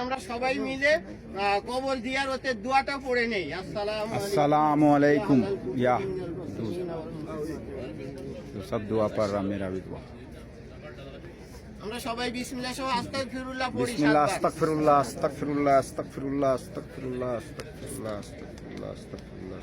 আমরা সবাই মিলে কবর জিয়ারতে দোয়াটা পড়ে নেই। अस्सलामु अलैकुम या तो सब दुआ पढ़ रहा मेरा भी दुआ। আমরা সবাই বিসমিল্লাহ সহ আস্তাগফিরুল্লাহ পড়ি। बिस्मिल्लाह अस्तगफिरुल्लाह अस्तगफिरुल्लाह अस्तगफिरुल्लाह अस्तगफिरुल्लाह अस्तगफिरुल्लाह अस्तगफिरुल्लाह अस्तगफिरुल्लाह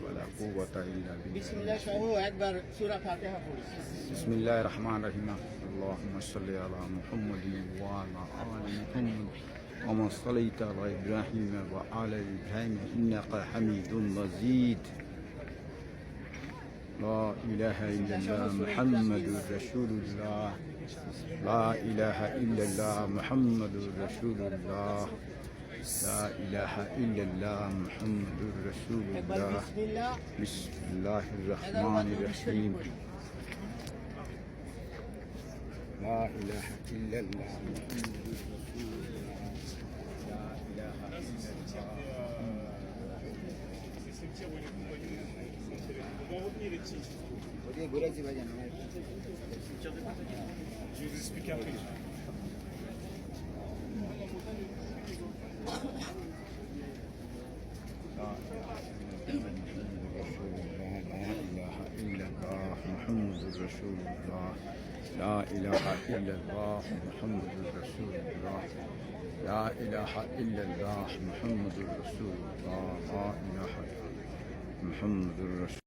वला कुव्वता इल्ला बिल्लाह। বিসমিল্লাহ সহ একবার সূরা ফাতিহা পড়ি। बिस्मिल्लाहिर रहमानिर रहीम। अल्लाहुम्मा सल्लि अला मुहम्मदिन व अला आलि मुहम्मद कमा सल्लैता अला इब्राहीम व अला इब्राहीम इन्नका हमीदुम मजीद। لا إله إلا الله محمد رسول الله لا إله إلا الله محمد رسول الله لا إله إلا الله محمد رسول الله بسم الله الرحمن الرحيم لا إله إلا الله محمد رسول الله لا إله إلا لا إله إلا الله محمد رسول الله لا إله إلا الله محمد رسول الله لا إله إلا الله محمد رسول الله